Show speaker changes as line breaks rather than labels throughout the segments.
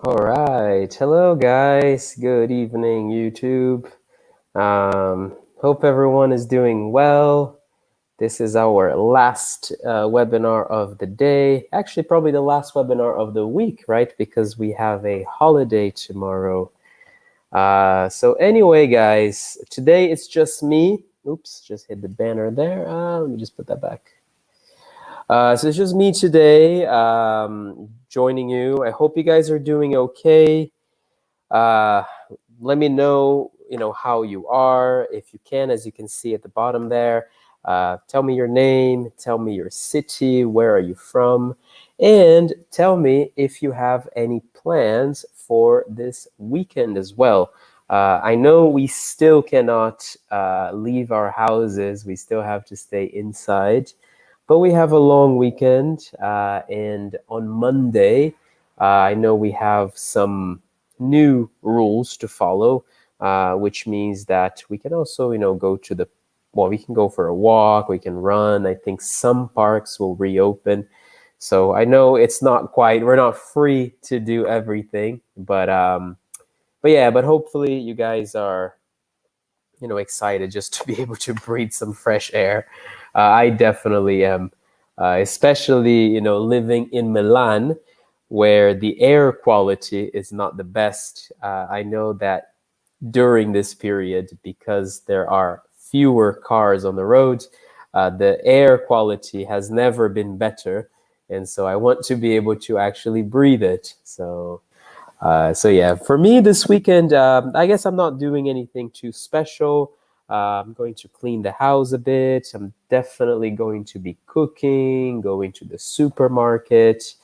All right. Hello, guys. Good evening, YouTube. Hope everyone is doing well. This is our last webinar of the day. Actually, probably the last webinar of the week, right? Because we have a holiday tomorrow. So anyway, guys, today it's just me. Oops, just hit the banner there. Let me just put that back. So it's just me today joining you. I hope you guys are doing okay. Let me know, how you are. If you can, as you can see at the bottom there, tell me your name, tell me your city, where are you from, and tell me if you have any plans for this weekend as well. I know we still cannot leave our houses. We still have to stay inside. But we have a long weekend, and on Monday, I know we have some new rules to follow, which means that we can also, go to we can go for a walk, we can run. I think some parks will reopen. So I know we're not free to do everything, but yeah, but hopefully you guys are, excited just to be able to breathe some fresh air. I definitely am, especially, living in Milan, where the air quality is not the best. I know that during this period, because there are fewer cars on the road, the air quality has never been better. And so I want to be able to actually breathe it. So yeah, for me this weekend, I guess I'm not doing anything too special. I'm going to clean the house a bit. I'm definitely going to be cooking, going to the supermarket,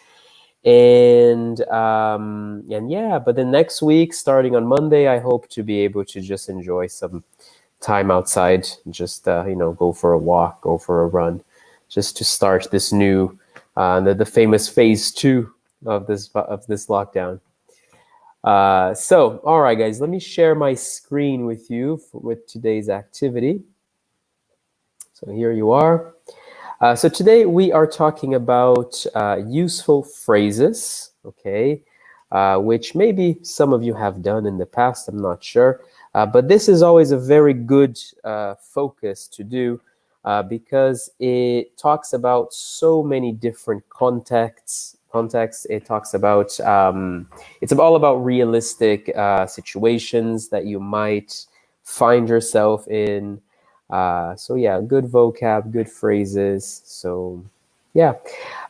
and yeah. But the next week, starting on Monday, I hope to be able to just enjoy some time outside, just go for a walk, go for a run, just to start this new, the famous phase 2 of this lockdown. So, all right, guys, let me share my screen with you with today's activity. So here you are. So today we are talking about useful phrases, okay, which maybe some of you have done in the past, I'm not sure. But this is always a very good focus to do because it talks about so many different contexts. It talks about, it's all about realistic situations that you might find yourself in. So yeah, good vocab, good phrases. So yeah,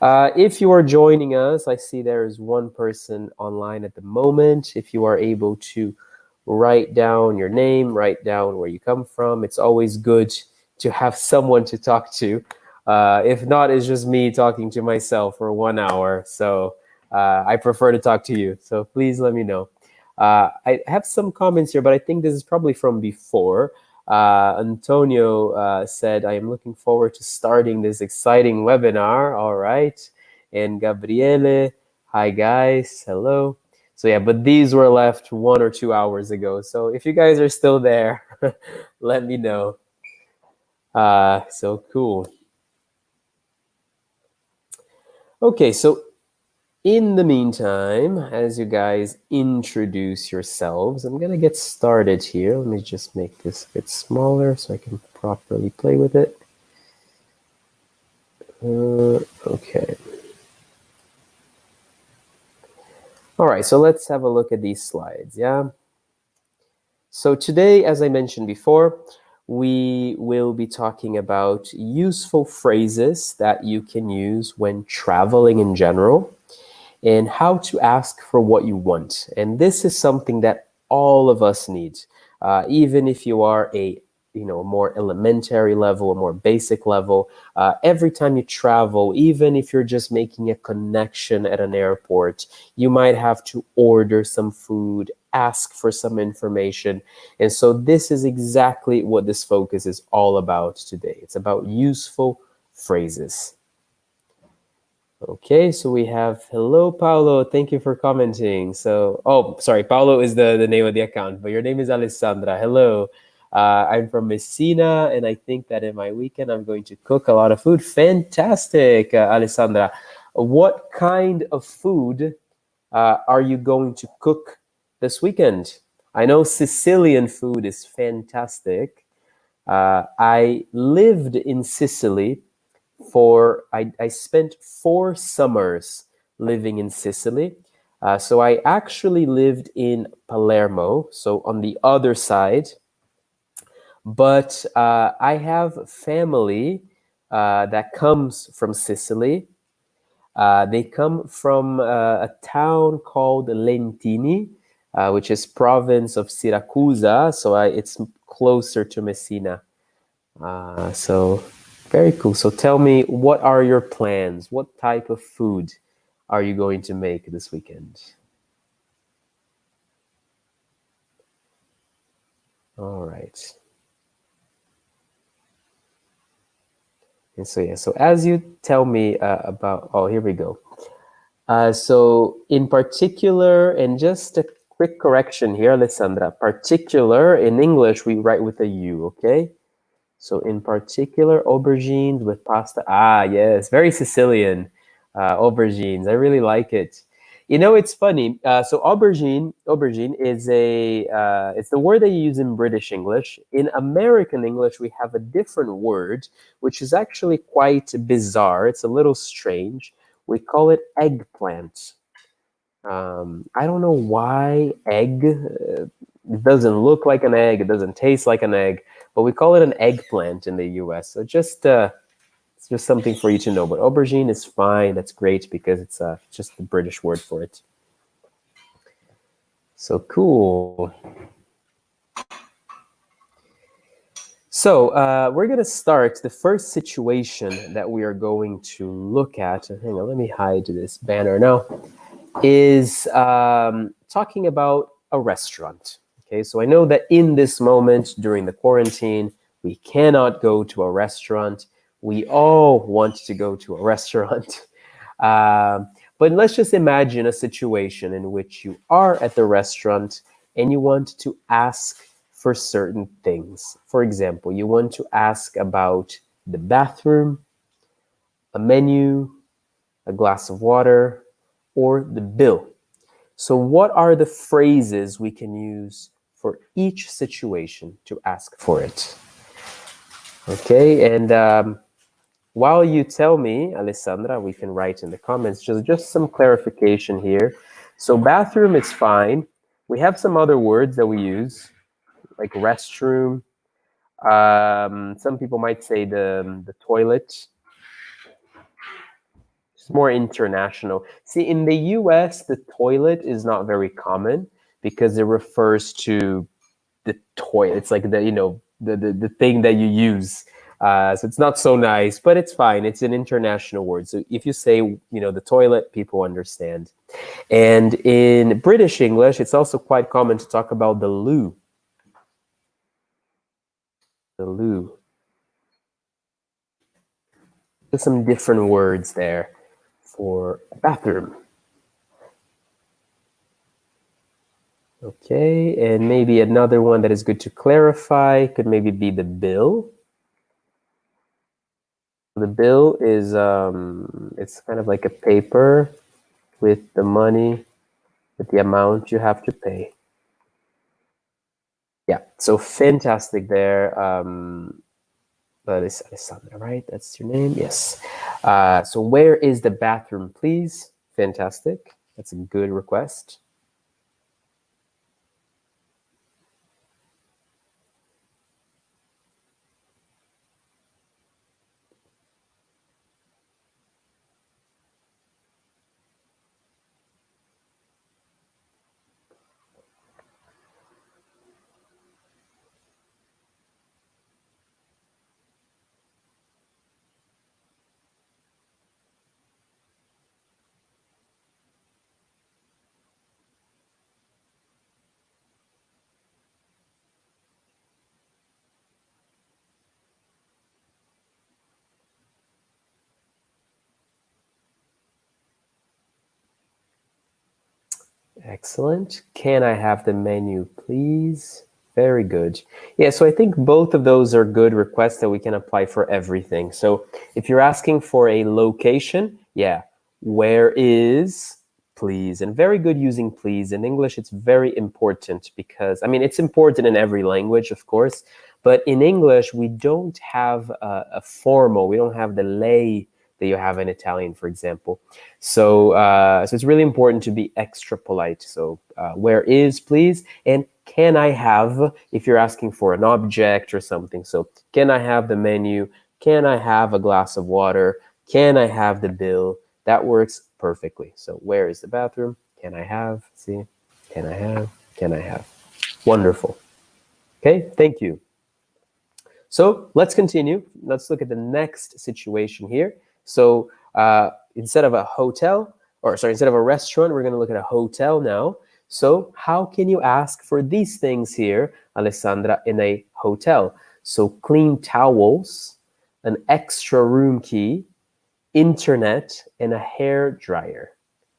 if you are joining us, I see there is one person online at the moment. If you are able to write down your name, write down where you come from. It's always good to have someone to talk to. If not, it's just me talking to myself for 1 hour. So I prefer to talk to you. So please let me know. I have some comments here, but I think this is probably from before. Antonio said, I am looking forward to starting this exciting webinar. All right. And Gabriele, hi guys, hello. So yeah, but these were left 1 or 2 hours ago. So if you guys are still there, let me know. So cool. Okay, so in the meantime, as you guys introduce yourselves, I'm gonna get started here. Let me just make this a bit smaller so I can properly play with it. Okay. All right, so let's have a look at these slides, yeah? So today, as I mentioned before, we will be talking about useful phrases that you can use when traveling in general, and how to ask for what you want. And this is something that all of us need, even if you are a more elementary level, a more basic level. Every time you travel, even if you're just making a connection at an airport, you might have to order some food, ask for some information. And so this is exactly what this focus is all about today. It's about useful phrases. Okay, so we have, hello, Paolo. Thank you for commenting. So, oh, sorry, Paolo is the name of the account, but your name is Alessandra. Hello. I'm from Messina, and I think that in my weekend, I'm going to cook a lot of food. Fantastic, Alessandra. What kind of food are you going to cook this weekend? I know Sicilian food is fantastic. I lived in Sicily I spent 4 summers living in Sicily. So I actually lived in Palermo, so on the other side. But I have family that comes from Sicily. They come from a town called Lentini, which is province of Siracusa. So it's closer to Messina. So very cool. So tell me, what are your plans? What type of food are you going to make this weekend? All right. And so yeah, so as you tell me about, oh, here we go. So in particular, and just a quick correction here, Alessandra, particular in English we write with a U, okay? So in particular, aubergines with pasta. Ah, yes, very Sicilian aubergines. I really like it. You know, it's funny. So aubergine is it's the word that you use in British English. In American English, we have a different word, which is actually quite bizarre. It's a little strange. We call it eggplant. I don't know why egg. It doesn't look like an egg. It doesn't taste like an egg, but we call it an eggplant in the U.S. So just it's just something for you to know. But aubergine is fine. That's great because it's just the British word for it. So cool. So we're gonna start the first situation that we are going to look at. Hang on, let me hide this banner now. Is talking about a restaurant. Okay, so I know that in this moment during the quarantine, we cannot go to a restaurant. We all want to go to a restaurant. But let's just imagine a situation in which you are at the restaurant and you want to ask for certain things. For example, you want to ask about the bathroom, a menu, a glass of water, or the bill. So, what are the phrases we can use for each situation to ask for it? Okay, and while you tell me, Alessandra, we can write in the comments just some clarification here. So, bathroom is fine. We have some other words that we use, like restroom. Some people might say the toilet. It's more international. See, in the US, the toilet is not very common because it refers to the toilet. It's like the thing that you use. So it's not so nice, but it's fine. It's an international word. So if you say, the toilet, people understand. And in British English, it's also quite common to talk about the loo. The loo. There's some different words there for bathroom. Okay, and maybe another one that is good to clarify could maybe be the bill. The bill is it's kind of like a paper with the money, with the amount you have to pay. Yeah, so fantastic there. Alessandra, right? That's your name? Yes. So where is the bathroom, please? Fantastic. That's a good request. Excellent. Can I have the menu, please? Very good. Yeah, so I think both of those are good requests that we can apply for everything. So if you're asking for a location, yeah, where is please, and very good using please. In English, it's very important because, I mean, it's important in every language, of course, but in English, we don't have a formal, we don't have the lei that you have in Italian, for example. So it's really important to be extra polite. So where is, please, and can I have, if you're asking for an object or something. So can I have the menu? Can I have a glass of water? Can I have the bill? That works perfectly. So where is the bathroom? Can I have? See? Can I have? Can I have? Wonderful. Okay, thank you. So let's continue. Let's look at the next situation here. So instead of a hotel, or sorry, instead of a restaurant, we're going to look at a hotel now. So how can you ask for these things here, Alessandra, in a hotel? So clean towels, an extra room key, internet, and a hair dryer.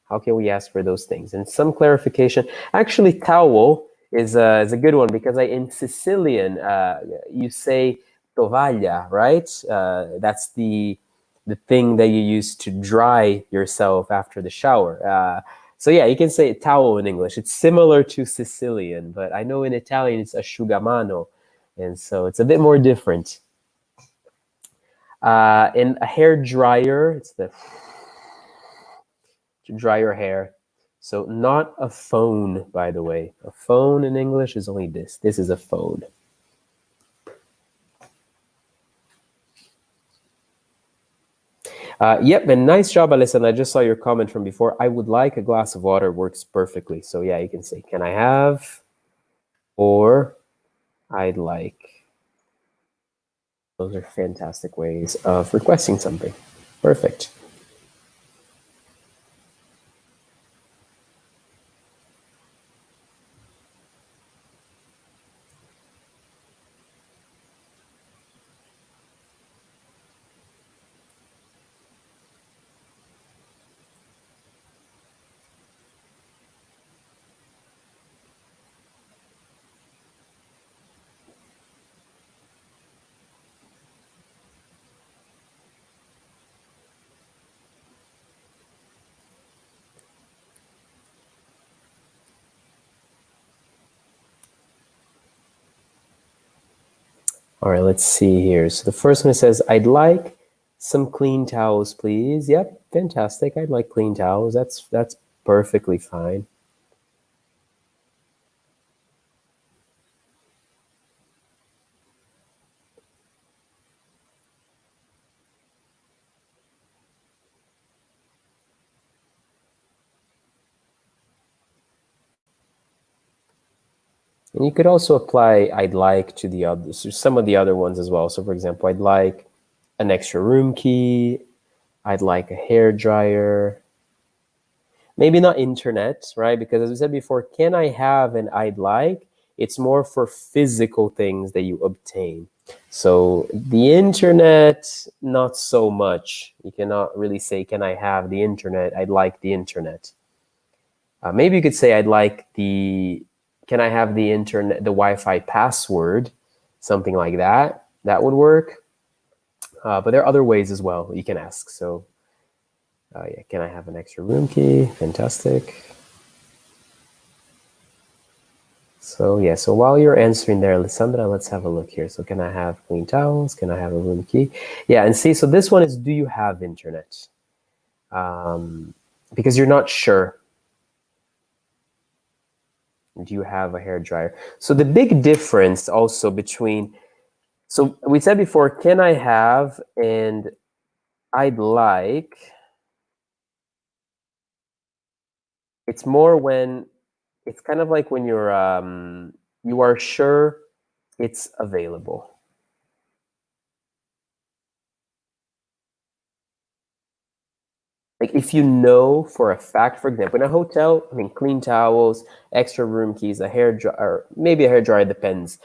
How can we ask for those things? And some clarification. Actually, towel is a good one because in Sicilian you say tovaglia, right? That's the thing that you use to dry yourself after the shower. So yeah, you can say towel in English. It's similar to Sicilian, but I know in Italian it's asciugamano, and so it's a bit more different. And a hair dryer, it's the to dry your hair. So not a phone, by the way. A phone in English is only this. This is a phone. Yep, and nice job, Alison. I just saw your comment from before. I would like a glass of water works perfectly. So yeah, you can say, can I have? Or I'd like. Those are fantastic ways of requesting something. Perfect. All right, let's see here. So the first one says, I'd like some clean towels, please. Yep, fantastic. I'd like clean towels. That's perfectly fine. And you could also apply I'd like to the others, some of the other ones as well. So for example, I'd like an extra room key. I'd like a hair dryer. Maybe not internet, right? Because as we said before, can I have an I'd like? It's more for physical things that you obtain. So the internet, not so much. You cannot really say, can I have the internet? I'd like the internet. Maybe you could say, can I have the internet, the Wi-Fi password? Something like that. That would work. But there are other ways as well you can ask. So yeah, can I have an extra room key? Fantastic. So yeah, so while you're answering there, Alessandra, let's have a look here. So can I have clean towels? Can I have a room key? Yeah, and see, so this one is, do you have internet? Because you're not sure. Do you have a hair dryer? So the big difference also between, so we said before, can I have and I'd like, it's more when, it's kind of like when you are sure it's available. Like if you know for a fact, for example, in a hotel, I mean, clean towels, extra room keys, a hair dryer, or maybe a hair dryer, depends.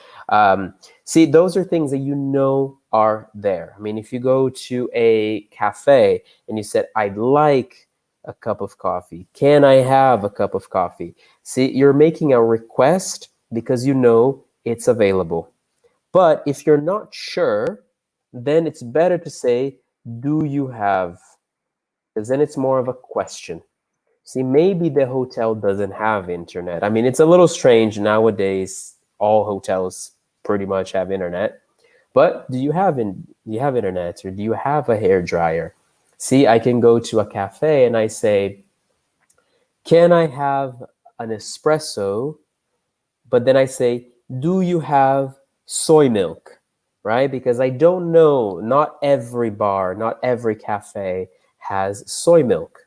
See, those are things that you know are there. I mean, if you go to a cafe and you said, I'd like a cup of coffee, can I have a cup of coffee? See, you're making a request because you know it's available. But if you're not sure, then it's better to say, do you have? Because then it's more of a question. See, maybe the hotel doesn't have internet. I mean, it's a little strange nowadays. All hotels pretty much have internet. But do you have internet or do you have a hair dryer? See, I can go to a cafe and I say, "Can I have an espresso?" But then I say, "Do you have soy milk?" Right? Because I don't know, not every bar, not every cafe has soy milk.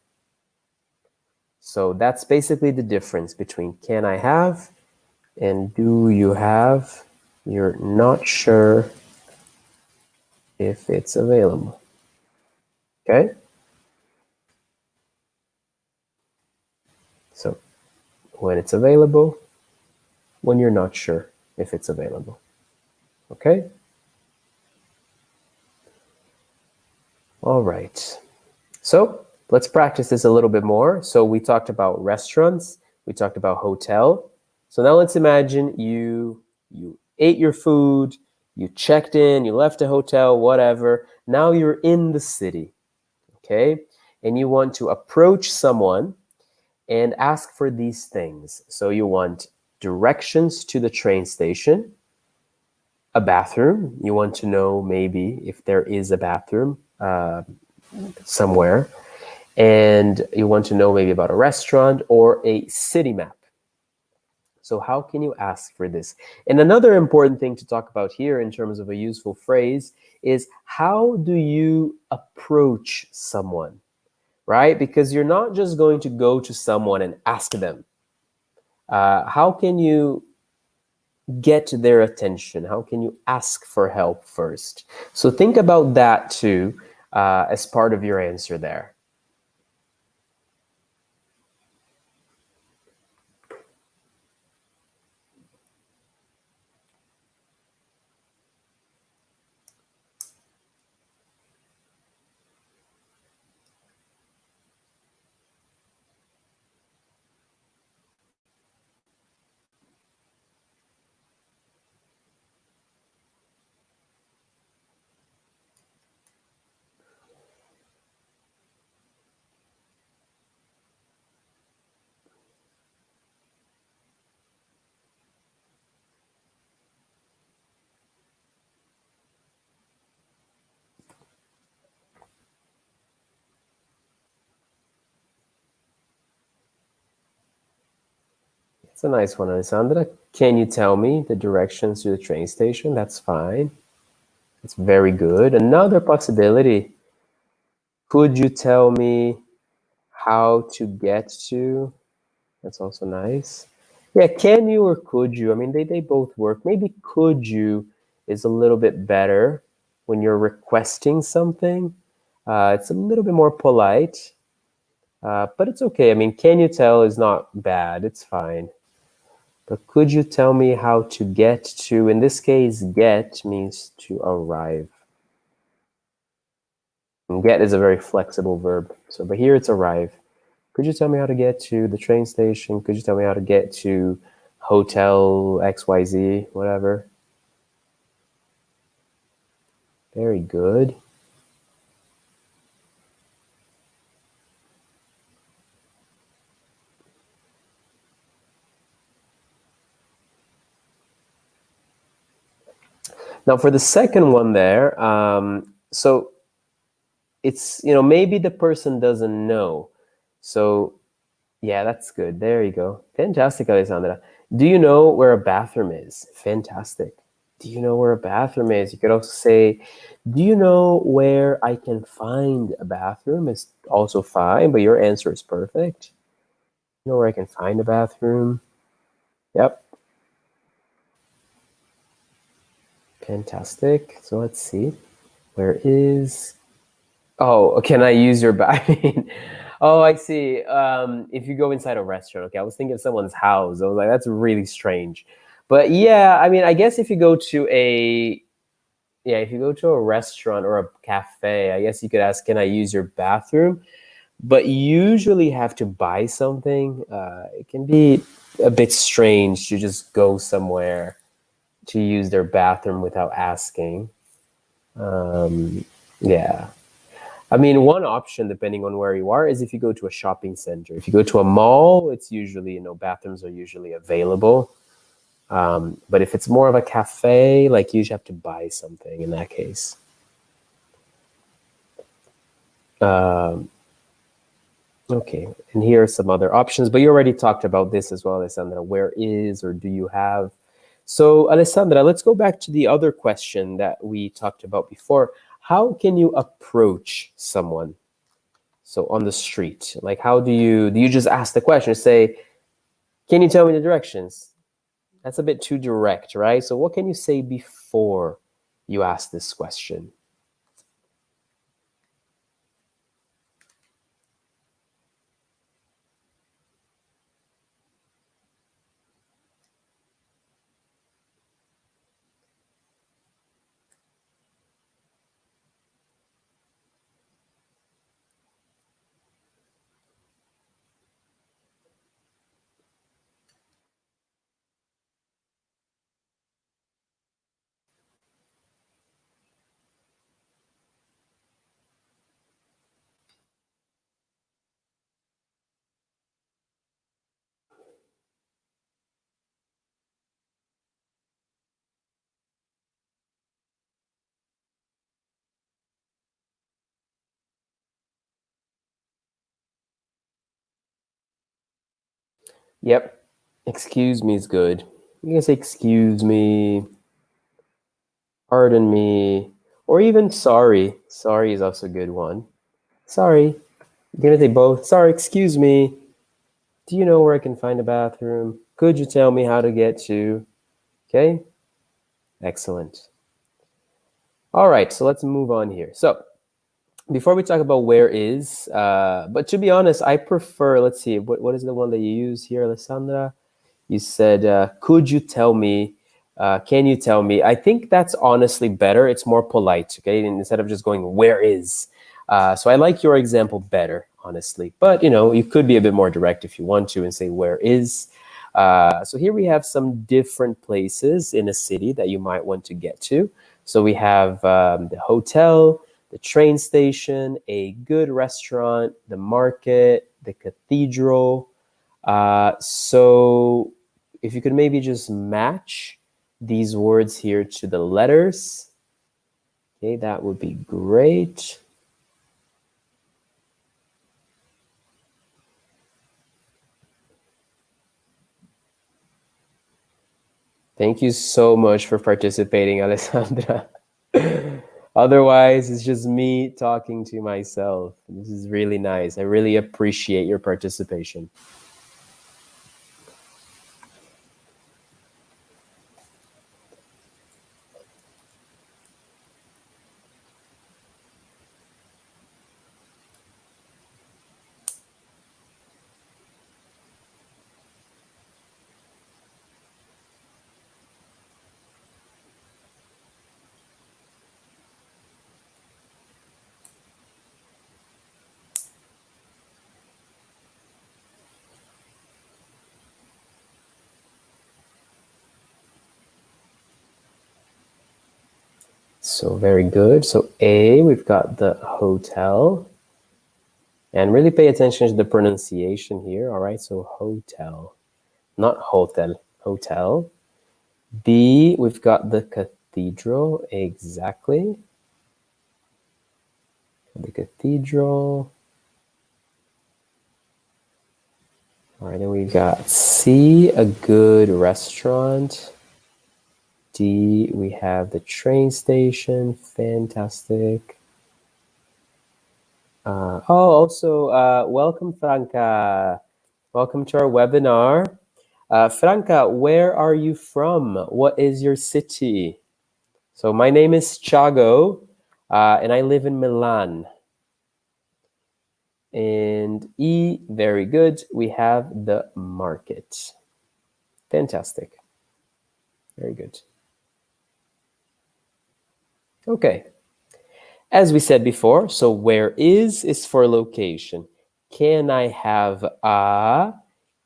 So that's basically the difference between can I have and do you have. You're not sure if it's available. Okay? So when it's available, when you're not sure if it's available. Okay? All right. So let's practice this a little bit more. So we talked about restaurants, we talked about hotel. So now let's imagine you ate your food, you checked in, you left the hotel, whatever. Now you're in the city, okay? And you want to approach someone and ask for these things. So you want directions to the train station, a bathroom. You want to know maybe if there is a bathroom somewhere, and you want to know maybe about a restaurant or a city map. So, how can you ask for this? And another important thing to talk about here in terms of a useful phrase is how do you approach someone, right? Because you're not just going to go to someone and ask them. How can you get their attention? How can you ask for help first? So, think about that too as part of your answer there. It's a nice one, Alessandra. Can you tell me the directions to the train station? That's fine. It's very good. Another possibility. Could you tell me how to get to? That's also nice. Yeah, can you or could you? I mean, they both work. Maybe could you is a little bit better when you're requesting something. It's a little bit more polite, but it's okay. I mean, can you tell is not bad. It's fine. But could you tell me how to get to, in this case, get means to arrive. And get is a very flexible verb. So, but here it's arrive. Could you tell me how to get to the train station? Could you tell me how to get to hotel XYZ, whatever? Very good. Now, for the second one there, so it's, maybe the person doesn't know. So, yeah, that's good. There you go. Fantastic, Alessandra. Do you know where a bathroom is? Fantastic. Do you know where a bathroom is? You could also say, do you know where I can find a bathroom? Is also fine, but your answer is perfect. You know where I can find a bathroom? Yep. Fantastic. So let's see. Where is Oh, can I use your bathroom? Oh, I see. If you go inside a restaurant, okay. I was thinking of someone's house. I was like, that's really strange. But yeah, I mean, I guess if you go to a yeah, if you go to a restaurant or a cafe, I guess you could ask, "Can I use your bathroom?" But you usually have to buy something. It can be a bit strange to just go somewhere to use their bathroom without asking. Um, yeah. I mean, one option, depending on where you are, is if you go to a shopping center. If you go to a mall, it's usually, bathrooms are usually available. But if it's more of a cafe, like you usually have to buy something in that case. Um, okay, and here are some other options, but you already talked about this as well, Alessandra. Where is or do you have? So, Alessandra, let's go back to the other question that we talked about before. How can you approach someone? So on the street, like how do you just ask the question, say, "Can you tell me the directions?" That's a bit too direct, right? So what can you say before you ask this question? Yep. Excuse me is good. You can say excuse me, pardon me, or even sorry. Sorry is also a good one. Sorry. You can say both. Sorry, excuse me. Do you know where I can find a bathroom? Could you tell me how to get to? Okay. Excellent. All right, so let's move on here. So before we talk about where is, but to be honest, I prefer, let's see, what is the one that you use here, Alessandra? You said, could you tell me? Can you tell me? I think that's honestly better. It's more polite, okay? And instead of just going, where is? So I like your example better, honestly. But, you could be a bit more direct if you want to and say, where is? So here we have some different places in a city that you might want to get to. So we have the hotel, the train station, a good restaurant, the market, the cathedral. So if you could maybe just match these words here to the letters, okay, that would be great. Thank you so much for participating, Alessandra. Otherwise, it's just me talking to myself. This is really nice. I really appreciate your participation. So very good. So A, we've got the hotel. And really pay attention to the pronunciation here. All right, so hotel, not hotel, hotel. B, we've got the cathedral, exactly. The cathedral. All right, then we've got C, a good restaurant. D, we have the train station, fantastic. Also, welcome, Franca. Welcome to our webinar. Franca, where are you from? What is your city? So my name is Thiago, and I live in Milan. And E, very good. We have the market. Fantastic. Very good. Okay. As we said before, so where is for location. Can I have a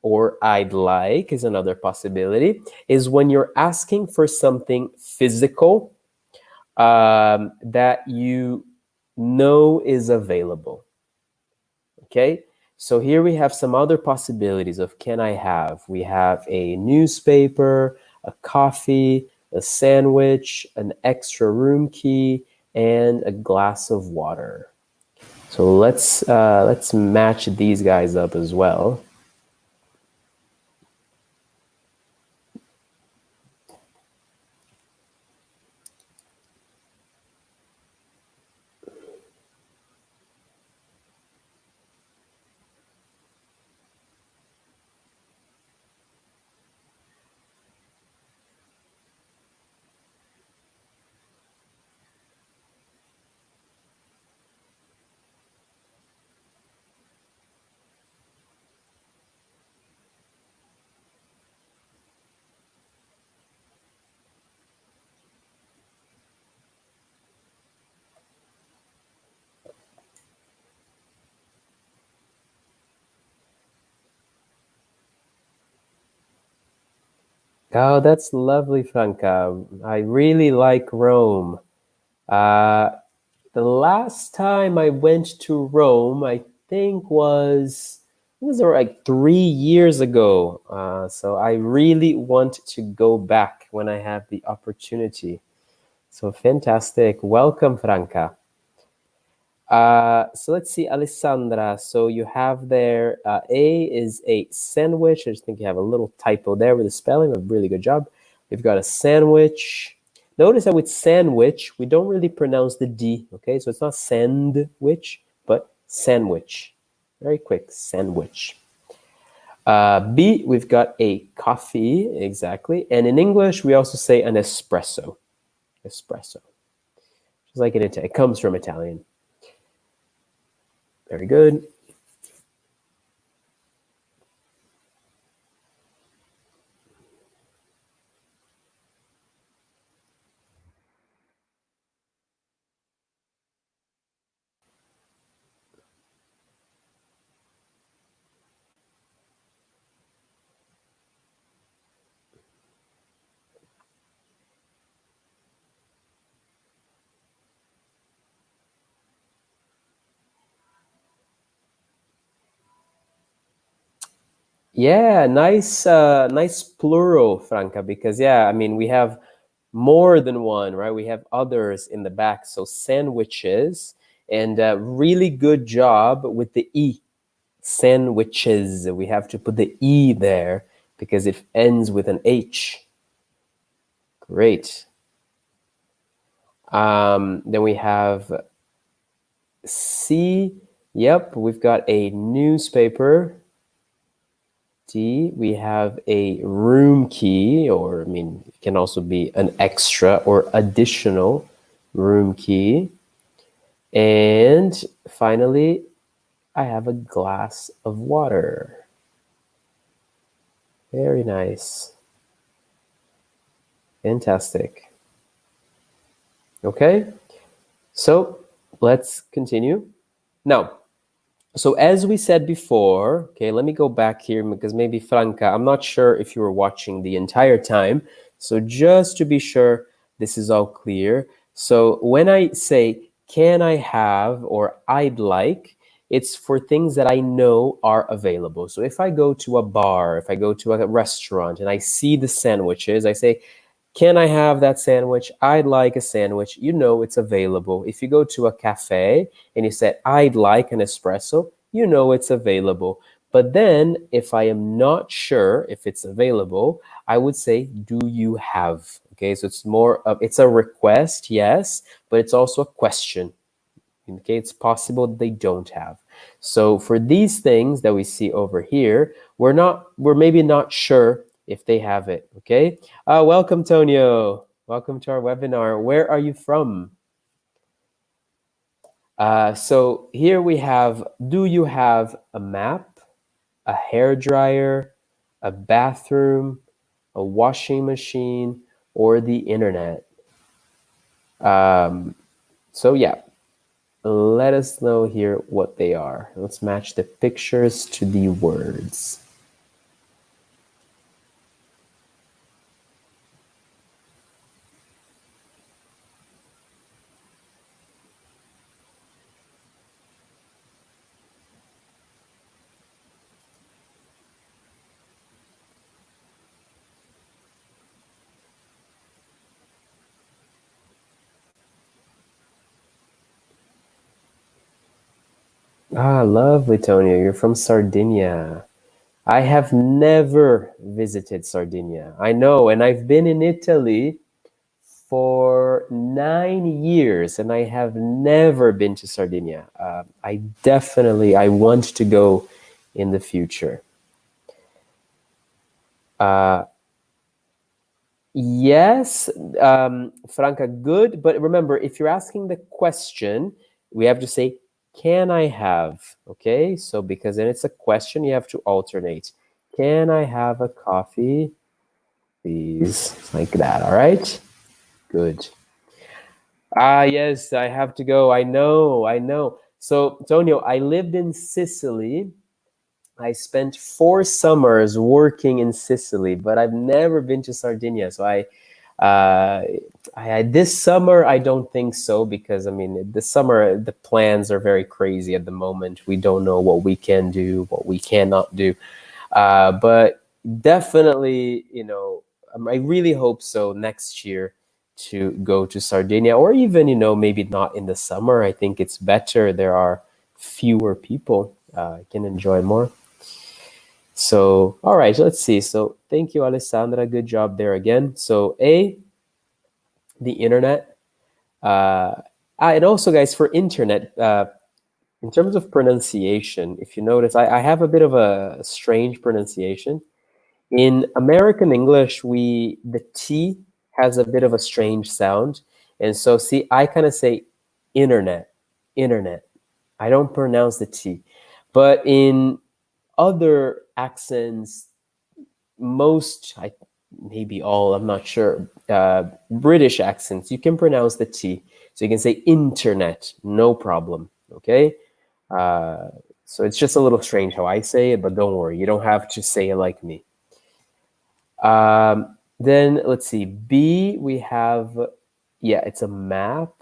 or I'd like is another possibility, is when you're asking for something physical that you no is available. Okay, so here we have some other possibilities of can I have. We have a newspaper, a coffee, a sandwich, an extra room key, and a glass of water. So let's match these guys up as well. Oh, that's lovely, Franca. I really like Rome. Uh, the last time I went to Rome, I think was like 3 years ago. So I really want to go back when I have the opportunity. So fantastic. Welcome, Franca. So let's see, Alessandra. So you have there, A is a sandwich. I just think you have a little typo there with the spelling. A really good job. We've got a sandwich. Notice that with sandwich, we don't really pronounce the D, okay? So it's not sandwich, but sandwich. Very quick, sandwich. B, we've got a coffee, exactly. And in English, we also say an espresso. Espresso. Just like in Italian. It comes from Italian. Very good. Yeah, nice plural, Franca, because yeah, I mean, we have more than one, right? We have others in the back, so sandwiches, and really good job with the E, sandwiches. We have to put the E there because it ends with an H. Great. Then we have C. Yep, we've got a newspaper. D, we have a room key, or I mean, it can also be an extra or additional room key. And finally, I have a glass of water. Very nice. Fantastic. Okay, so let's continue. Now, so as we said before, okay, let me go back here because maybe Franca, I'm not sure if you were watching the entire time. So just to be sure this is all clear. So when I say can I have or I'd like, it's for things that I know are available. So if I go to a bar, if I go to a restaurant and I see the sandwiches, I say, can I have that sandwich? I'd like a sandwich. You know it's available. If you go to a cafe and you say, I'd like an espresso, you know it's available. But then, if I am not sure if it's available, I would say, do you have? Okay, so it's more of, it's a request, yes, but it's also a question. Okay, it's possible they don't have. So for these things that we see over here, we're maybe not sure if they have it. Okay. Welcome, Tonio. Welcome to our webinar. Where are you from? So here we have, do you have a map, a hair dryer, a bathroom, a washing machine, or the internet? So yeah, let us know here what they are. Let's match the pictures to the words. Ah, lovely, Tonio. You're from Sardinia. I have never visited Sardinia. I know, and I've been in Italy for 9 years, and I have never been to Sardinia. I want to go in the future. Uh, yes, Franca, good. But remember, if you're asking the question, we have to say, "Can I have?" Okay, so because then it's a question, you have to alternate. Can I have a coffee, please? Like that. All right. Good. Ah, yes, I have to go. I know, I know. So, Tonio, I lived in Sicily. I spent 4 summers working in Sicily, but I've never been to Sardinia. So uh, this summer, I don't think so because I mean, this summer the plans are very crazy at the moment. We don't know what we can do, what we cannot do. But definitely, I really hope so next year to go to Sardinia, or even, maybe not in the summer. I think it's better. There are fewer people. I can enjoy more. So, all right, let's see. So, thank you, Alessandra. Good job there again. So, the internet. And also, guys, for internet, in terms of pronunciation, if you notice, I have a bit of a strange pronunciation. In American English, the T has a bit of a strange sound. And so, see, I kind of say internet, internet. I don't pronounce the T. But in other accents, maybe all, I'm not sure, British accents, you can pronounce the T. So you can say internet, no problem. Okay? Uh, so it's just a little strange how I say it, but don't worry, you don't have to say it like me. Then let's see. B, we have, yeah, it's a map.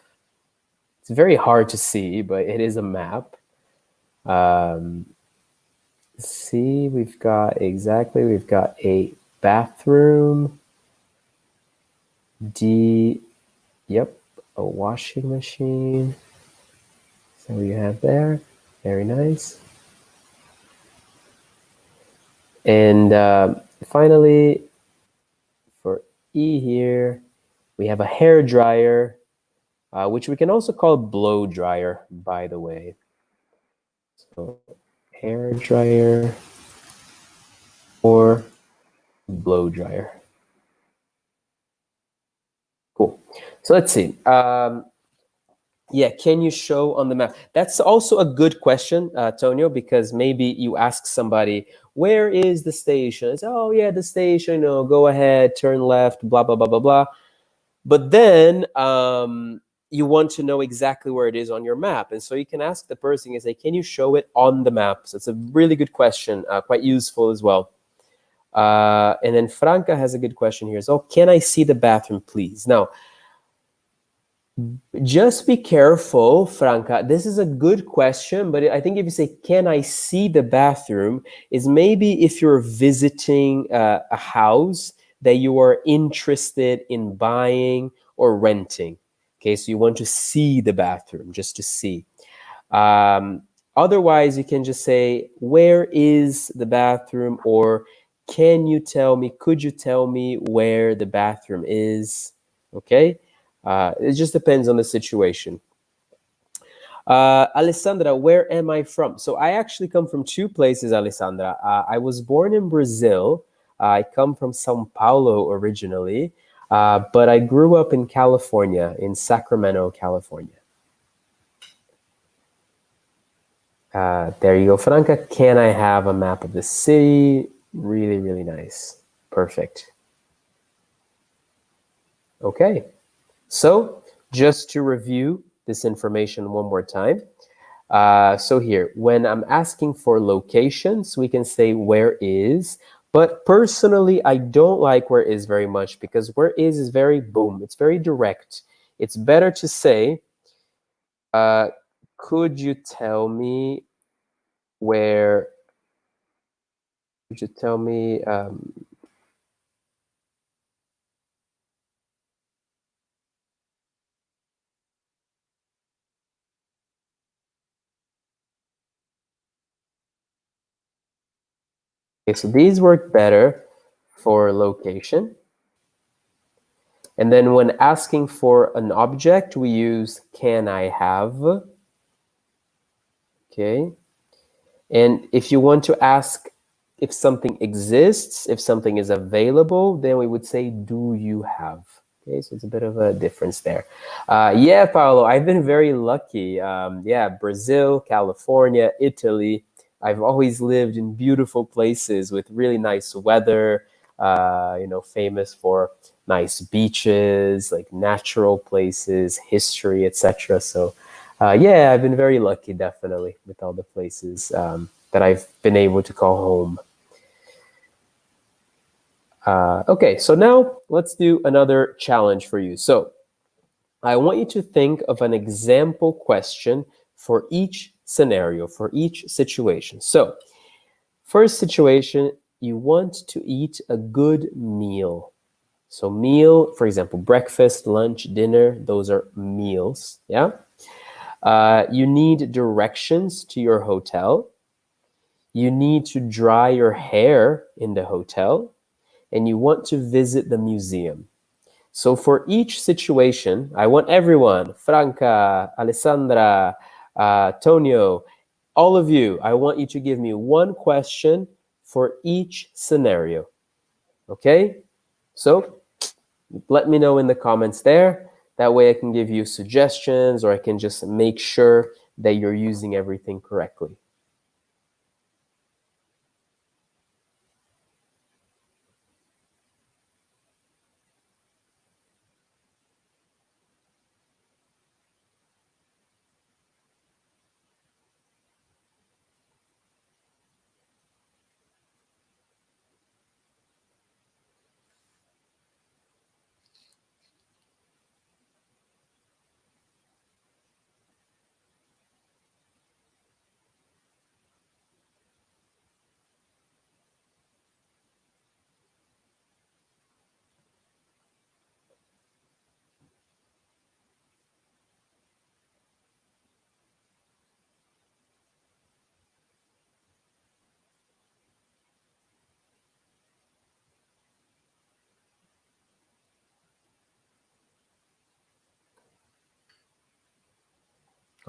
It's very hard to see, but it is a map. Um, C, we've got a bathroom. D, yep, a washing machine. So you have there. Very nice. And finally, for E here, we have a hair dryer, which we can also call blow dryer, by the way. So hair dryer or blow dryer. Cool. So let's see. Yeah, can you show on the map? That's also a good question, Tonio, because maybe you ask somebody, where is the station? It's, oh, yeah, the station, go ahead, turn left, blah, blah, blah, blah, blah. But then you want to know exactly where it is on your map. And so you can ask the person and say, can you show it on the map? So it's a really good question, quite useful as well. And then Franca has a good question here. So, can I see the bathroom, please? Now, just be careful, Franca. This is a good question, but I think if you say, can I see the bathroom, is maybe if you're visiting a house that you are interested in buying or renting. Okay, so you want to see the bathroom, just to see. Um, Otherwise, you can just say, where is the bathroom? Or could you tell me where the bathroom is? Okay. It just depends on the situation. Alessandra, where am I from? So I actually come from two places, Alessandra. I was born in Brazil. I come from Sao Paulo originally, but I grew up in California, in Sacramento, California. There you go, Franca. Can I have a map of the city? Really, really nice. Perfect. Okay. So, just to review this information one more time. So here, when I'm asking for locations, we can say where is. But personally, I don't like where is very much because where is very boom. It's very direct. It's better to say, uh, could you tell me where? Could you tell me? Okay, so these work better for location. And then when asking for an object, we use can I have? Okay. And if you want to ask if something exists, if something is available, then we would say do you have? Okay, so it's a bit of a difference there. Yeah, Paolo, I've been very lucky. Yeah, Brazil, California, Italy. I've always lived in beautiful places with really nice weather, famous for nice beaches, like natural places, history, etc. So, yeah, I've been very lucky, definitely, with all the places that I've been able to call home. Okay, so now let's do another challenge for you. So, I want you to think of an example question for each scenario, for each situation. So, first situation, you want to eat a good meal. So, meal, for example, breakfast, lunch, dinner, those are meals. Yeah. You need directions to your hotel. You need to dry your hair in the hotel. And you want to visit the museum. So for each situation, I want everyone, Franca, Alessandra, Tonio, all of you, I want you to give me one question for each scenario. Okay? So let me know in the comments there. That way I can give you suggestions or I can just make sure that you're using everything correctly.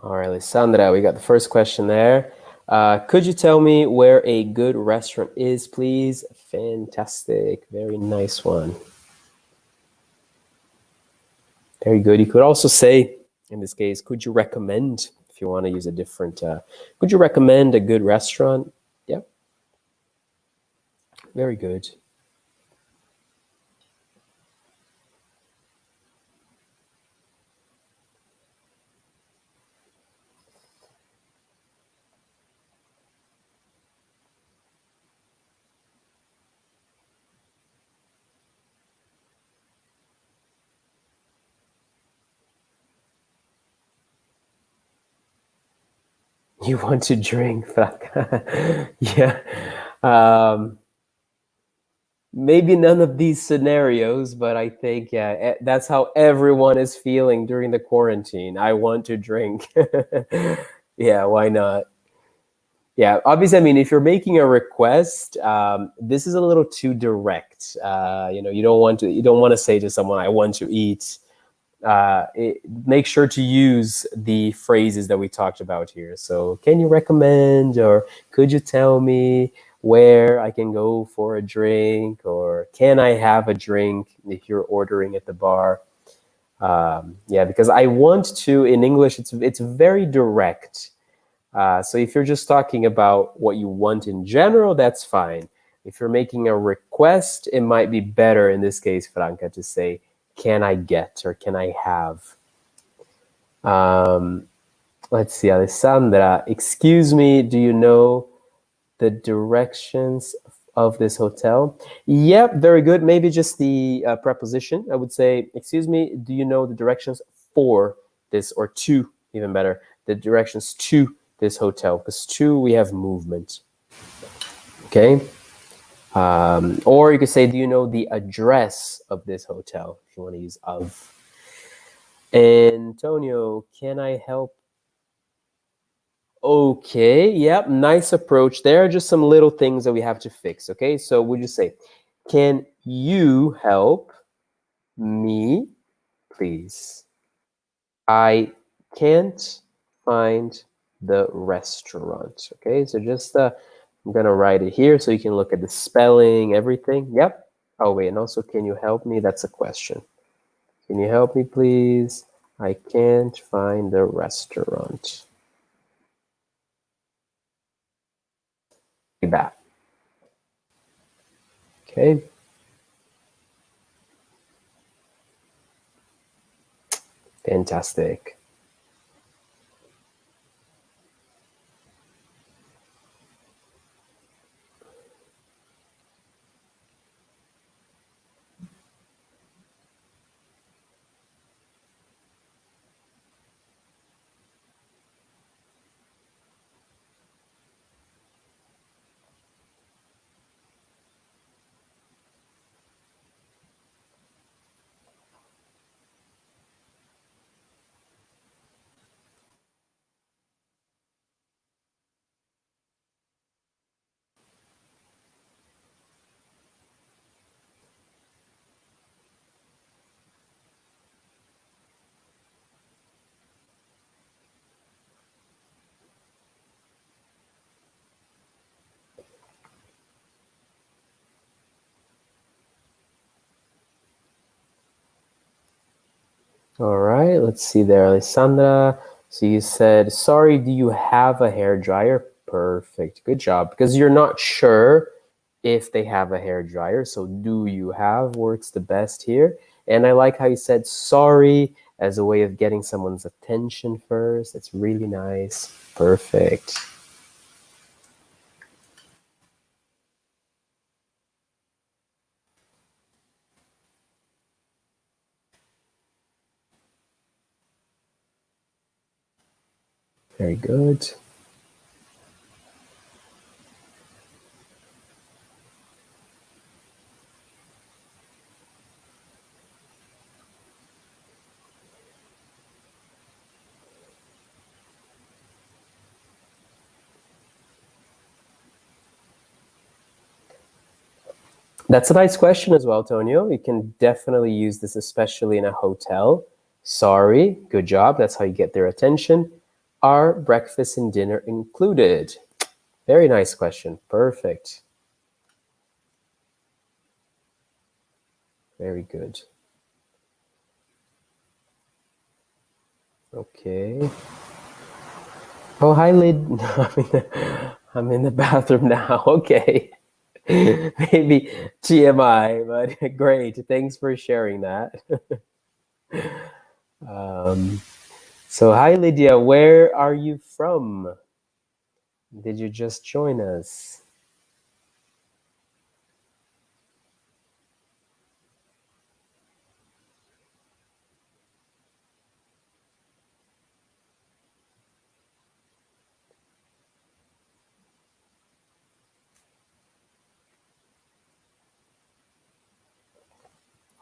All right, Alessandra, we got the first question there. Could you tell me where a good restaurant is, please? Fantastic. Very nice one. Very good. You could also say, in this case, could you recommend, if you want to use a different, could you recommend a good restaurant? Yep. Very good. You want to drink, Franca? Yeah. Um, Maybe none of these scenarios, but I think, yeah, that's how everyone is feeling during the quarantine. I want to drink. Yeah, why not? Yeah, obviously, I mean, if you're making a request, this is a little too direct. You don't want to say to someone, "I want to eat." Make sure to use the phrases that we talked about here. So, can you recommend, or could you tell me where I can go for a drink, or can I have a drink if you're ordering at the bar? Yeah, because I want to, in English, it's very direct. So if you're just talking about what you want in general, that's fine. If you're making a request, it might be better in this case, Franca, to say, can I get or can I have? Um, let's see, Alessandra, excuse me, do you know the directions of this hotel? Yep, very good. Maybe just the preposition. I would say, excuse me, do you know the directions for this, or to, even better, the directions to this hotel? Because to, we have movement. Okay. Or you could say, do you know the address of this hotel? If you want to use of. Antonio, can I help? Okay, yep, nice approach there. Just some little things that we have to fix. Okay, so would you say, can you help me, please? I can't find the restaurant. Okay, so just I'm gonna write it here so you can look at the spelling, everything. Yep. Oh wait, and also, can you help me? That's a question. Can you help me, please? I can't find the restaurant. Like that. Okay. Fantastic. All right, let's see there, Alessandra. So you said, sorry, do you have a hair dryer? Perfect. Good job. Because you're not sure if they have a hair dryer. So do you have works the best here. And I like how you said sorry as a way of getting someone's attention first. It's really nice. Perfect. Very good. That's a nice question as well, Tonio. You can definitely use this, especially in a hotel. Sorry, good job. That's how you get their attention. Are breakfast and dinner included? Very nice question. Perfect. Very good. Okay. Oh, hi, Lid. I'm in the bathroom now. Okay. Maybe TMI, but great. Thanks for sharing that. Um, so, hi, Lydia. Where are you from? Did you just join us?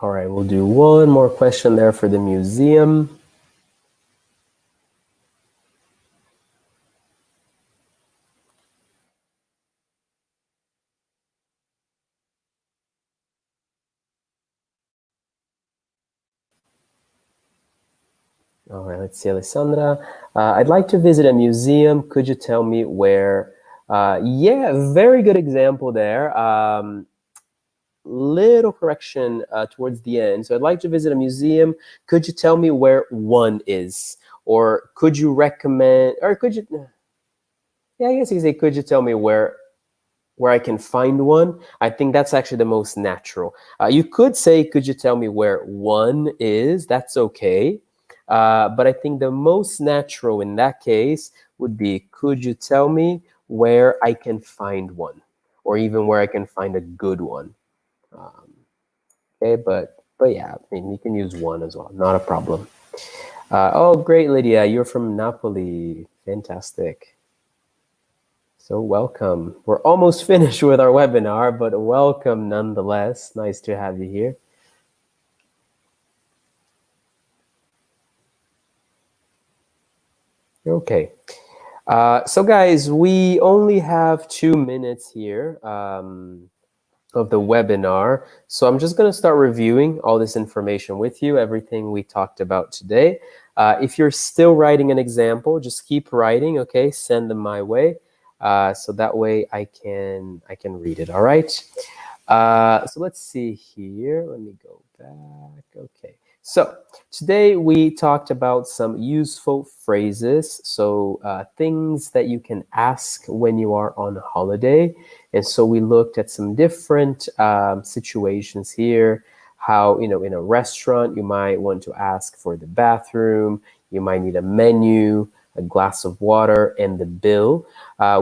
All right, we'll do one more question there for the museum. All right, let's see, Alessandra. I'd like to visit a museum. Could you tell me where? Yeah, very good example there. Little correction towards the end. So I'd like to visit a museum. Could you tell me where one is? Or could you recommend, or could you, yeah, I guess you could say, could you tell me where I can find one? I think that's actually the most natural. You could say, could you tell me where one is? That's okay. But I think the most natural in that case would be, could you tell me where I can find one? Or even where I can find a good one. Um, okay, but yeah, I mean, you can use one as well, not a problem. Oh, great, Lydia, you're from Napoli. Fantastic. So welcome. We're almost finished with our webinar, but welcome nonetheless. Nice to have you here. Okay. So guys, we only have 2 minutes here. Of the webinar. So I'm just going to start reviewing all this information with you, everything we talked about today. If you're still writing an example, just keep writing, okay? Send them my way. So that way I can read it, all right? So let's see here. Let me go back. Okay. So today we talked about some useful phrases. So things that you can ask when you are on holiday. And so we looked at some different situations here. How, in a restaurant, you might want to ask for the bathroom. You might need a menu, a glass of water, and the bill.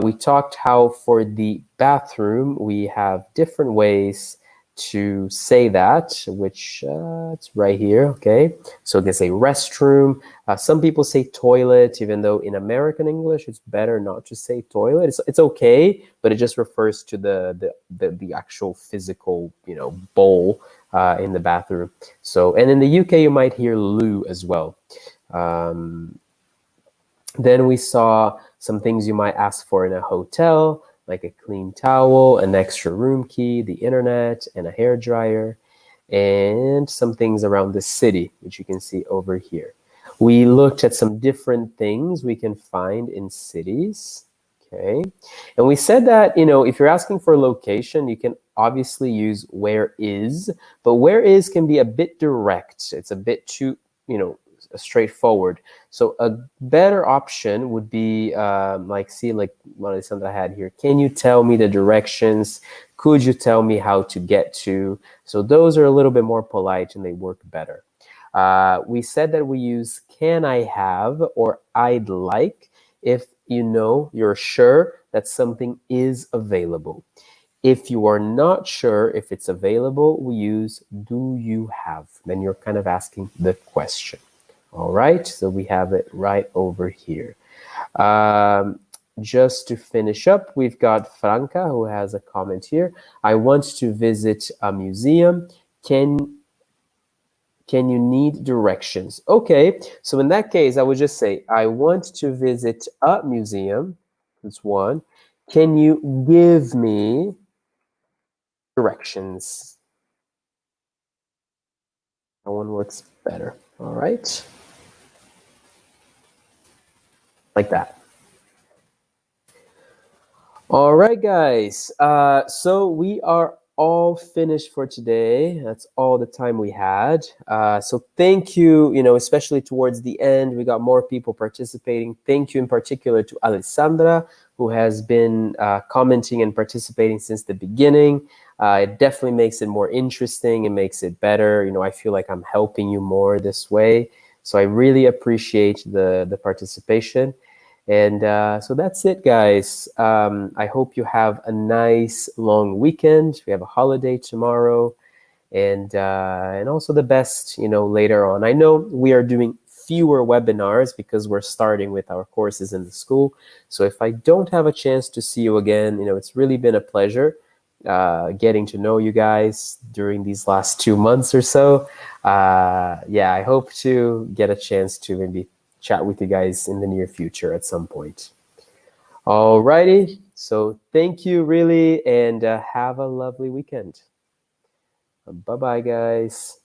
We talked how for the bathroom, we have different ways to say that, which it's right here, okay? So you can say restroom. Some people say toilet, even though in American English, it's better not to say toilet. It's okay, but it just refers to the actual physical, bowl in the bathroom. So, and in the UK, you might hear loo as well. Um, then we saw some things you might ask for in a hotel, like a clean towel, an extra room key, the internet, and a hair dryer, and some things around the city, which you can see over here. We looked at some different things we can find in cities. Okay. And we said that, if you're asking for a location, you can obviously use where is, but where is can be a bit direct. It's a bit too, straightforward. So a better option would be like one of the ones I had here. Can you tell me the directions? Could you tell me how to get to? So those are a little bit more polite and they work better. We said that we use can I have or I'd like if you're sure that something is available. If you are not sure if it's available, we use do you have? Then you're kind of asking the question. All right, so we have it right over here. Just to finish up, we've got Franca who has a comment here. I want to visit a museum. Can you need directions? Okay, so in that case, I would just say, I want to visit a museum. That's one. Can you give me directions? That one works better. All right, like that. All right, guys. So we are all finished for today. That's all the time we had. So thank you, especially towards the end, we got more people participating. Thank you in particular to Alessandra, who has been commenting and participating since the beginning. It definitely makes it more interesting. It makes it better. I feel like I'm helping you more this way. So I really appreciate the participation. And so that's it, guys. I hope you have a nice long weekend. We have a holiday tomorrow, and also the best, later on. I know we are doing fewer webinars because we're starting with our courses in the school. So if I don't have a chance to see you again, it's really been a pleasure getting to know you guys during these last 2 months or so. Yeah, I hope to get a chance to maybe chat with you guys in the near future at some point. Alrighty, so thank you really, and have a lovely weekend. Bye-bye, guys.